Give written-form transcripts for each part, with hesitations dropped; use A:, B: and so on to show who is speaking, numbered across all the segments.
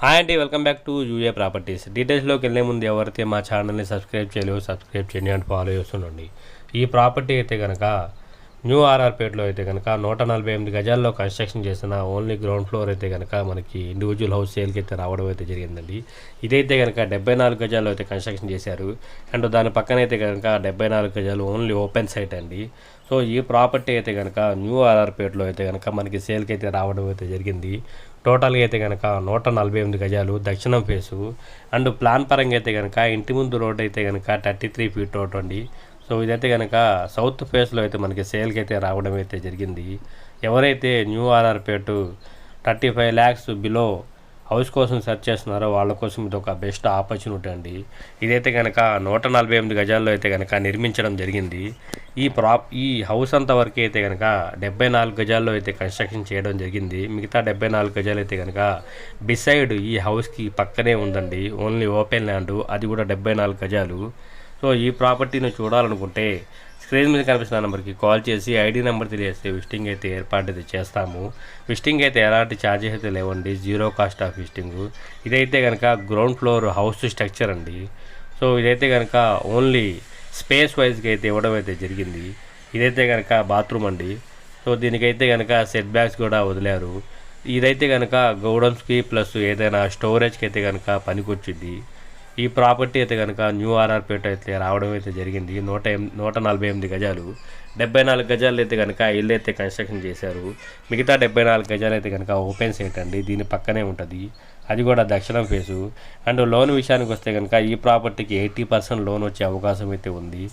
A: Hi అండి, welcome back to UA properties. డీటెయిల్స్లోకి వెళ్ళే ముందు ఎవరైతే మా ఛానల్ని సబ్స్క్రైబ్ చేయలేవు సబ్స్క్రైబ్ చేయండి అండ్ ఫాలో చేస్తుండండి. ఈ ప్రాపర్టీ అయితే కనుక న్యూ ఆర్ఆర్పేటలో అయితే కనుక 148 గజాల్లో కన్స్ట్రక్షన్ చేసిన ఓన్లీ గ్రౌండ్ ఫ్లోర్ అయితే కనుక మనకి ఇండివిజువల్ హౌస్ సేల్కి అయితే రావడం అయితే జరిగిందండి. ఇదైతే కనుక 74 గజాల్లో అయితే కన్స్ట్రక్షన్ చేశారు. అండ్ దాని పక్కన అయితే కనుక 74 గజాలు ఓన్లీ ఓపెన్ సైట్ అండి. సో ఈ ప్రాపర్టీ అయితే కనుక న్యూ ఆర్ఆర్పేటలో అయితే కనుక మనకి సేల్కి అయితే రావడం అయితే జరిగింది. టోటల్గా అయితే కనుక 148 గజాలు దక్షిణం ఫేసు. అండ్ ప్లాన్ పరంగా అయితే కనుక ఇంటి ముందు రోడ్ అయితే కనుక 33 ఫీట్ రోడ్ అండి. సో ఇదైతే కనుక సౌత్ ఫేస్లో అయితే మనకి సేల్కి అయితే రావడం అయితే జరిగింది. ఎవరైతే new RR Peta 35 lakhs below house కోసం సెర్చ్ చేస్తున్నారో వాళ్ళ కోసం ఇది ఒక బెస్ట్ ఆపర్చునిటీ అండి. ఇదైతే కనుక 148 గజాల్లో అయితే కనుక నిర్మించడం జరిగింది. ఈ హౌస్ అంత వరకు అయితే కనుక 74 గజాల్లో అయితే కన్స్ట్రక్షన్ చేయడం జరిగింది. మిగతా 74 గజాలు అయితే కనుక బిసైడ్ ఈ హౌస్కి పక్కనే ఉందండి. ఓన్లీ ఓపెన్ ల్యాండ్, అది కూడా 74 గజాలు. సో ఈ ప్రాపర్టీని చూడాలనుకుంటే స్క్రీన్ మీద కనిపిస్తున్న నెంబర్కి కాల్ చేసి ఐడి నెంబర్ తెలియజేస్తే విజిటింగ్ అయితే ఏర్పాటు అయితే చేస్తాము. విజిటింగ్ అయితే ఎలాంటి ఛార్జెస్ అయితే లేవండి, జీరో కాస్ట్ ఆఫ్ విజిటింగ్. ఇదైతే కనుక గ్రౌండ్ ఫ్లోర్ హౌస్ స్ట్రక్చర్ అండి. సో ఇదైతే కనుక ఓన్లీ స్పేస్ వైజ్గా అయితే ఇవ్వడం అయితే జరిగింది. ఇదైతే కనుక బాత్రూమ్ అండి. సో దీనికైతే కనుక సెట్ బ్యాక్స్ కూడా వదిలారు. ఇదైతే కనుక గోడౌన్స్కి ప్లస్ ఏదైనా స్టోరేజ్కి అయితే కనుక పనికొచ్చింది. ఈ ప్రాపర్టీ అయితే కనుక న్యూ ఆర్ఆర్పేట అయితే రావడం అయితే జరిగింది. 148 గజాలు, 74 గజాలు అయితే కనుక ఇల్లు అయితే కన్స్ట్రక్షన్ చేశారు. మిగతా 74 గజాలు అయితే కనుక ఓపెన్ సైట్ అండి. దీని పక్కనే ఉంటుంది, అది కూడా దక్షిణం ఫేసు. అండ్ లోన్ విషయానికి వస్తే కనుక ఈ ప్రాపర్టీకి 80% లోన్ వచ్చే అవకాశం అయితే ఉంది.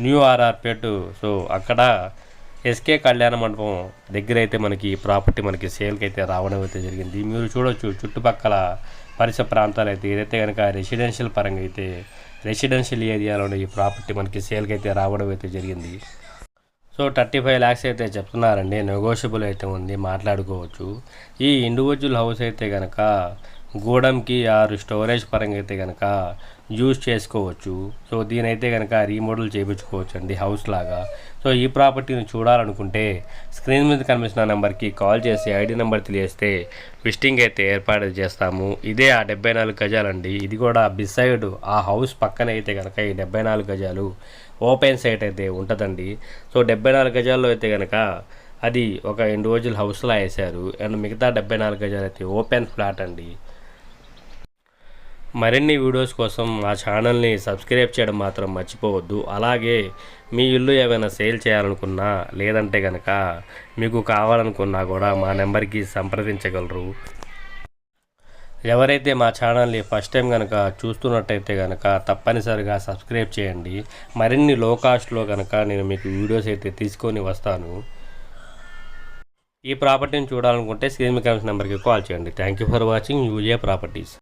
A: న్యూ ఆర్ఆర్పేట, సో అక్కడ ఎస్కే కళ్యాణ మండపం దగ్గర అయితే మనకి ఈ ప్రాపర్టీ మనకి సేల్కి అయితే రావడం అయితే జరిగింది. మీరు చూడొచ్చు చుట్టుపక్కల పరిసర ప్రాంతాలు అయితే ఏదైతే కనుక రెసిడెన్షియల్ పరంగా అయితే రెసిడెన్షియల్ ఏరియాలోనే ఈ ప్రాపర్టీ మనకి సేల్కి అయితే రావడం అయితే జరిగింది. సో 35 lakhs అయితే చెప్తున్నారండి, నెగోషియబుల్ అయితే ఉంది, మాట్లాడుకోవచ్చు. ఈ ఇండివిజువల్ హౌస్ అయితే కనుక గోడంకి ఆరు స్టోరేజ్ పరంగా అయితే కనుక యూజ్ చేసుకోవచ్చు. సో దీనైతే కనుక రీమోడల్ చేయించుకోవచ్చు అండి హౌస్ లాగా. సో ఈ ప్రాపర్టీని చూడాలనుకుంటే స్క్రీన్ మీద కనిపిస్తున్న నెంబర్కి కాల్ చేసి ఐడి నెంబర్ తెలియజేస్తే విజిటింగ్ అయితే ఏర్పాటు చేస్తాము. ఇదే ఆ 74 గజాలండి. ఇది కూడా బిసైడ్ ఆ హౌస్ పక్కన అయితే కనుక ఈ 74 గజాలు ఓపెన్ సైట్ అయితే ఉంటుందండి. సో 74 గజాల్లో అయితే కనుక అది ఒక ఇండివిజువల్ హౌస్లా వేశారు. అండ్ మిగతా 74 గజాలు అయితే ఓపెన్ ఫ్లాట్ అండి. మరిన్ని వీడియోస్ కోసం మా ఛానల్ని సబ్స్క్రైబ్ చేయడం మాత్రం మర్చిపోవద్దు. అలాగే మీ ఇల్లు ఏమైనా సేల్ చేయాలనుకున్నా లేదంటే కనుక మీకు కావాలనుకున్నా కూడా మా నెంబర్కి సంప్రదించగలరు. ఎవరైతే మా ఛానల్ని ఫస్ట్ టైం కనుక చూస్తున్నట్టయితే కనుక తప్పనిసరిగా సబ్స్క్రైబ్ చేయండి. మరిన్ని లో కాస్ట్లో కనుక నేను మీకు వీడియోస్ అయితే తీసుకొని వస్తాను. ఈ ప్రాపర్టీని చూడాలనుకుంటే స్క్రీన్ మీద కనిపిస్తున్న నెంబర్కి కాల్ చేయండి. Thank you for watching UA properties.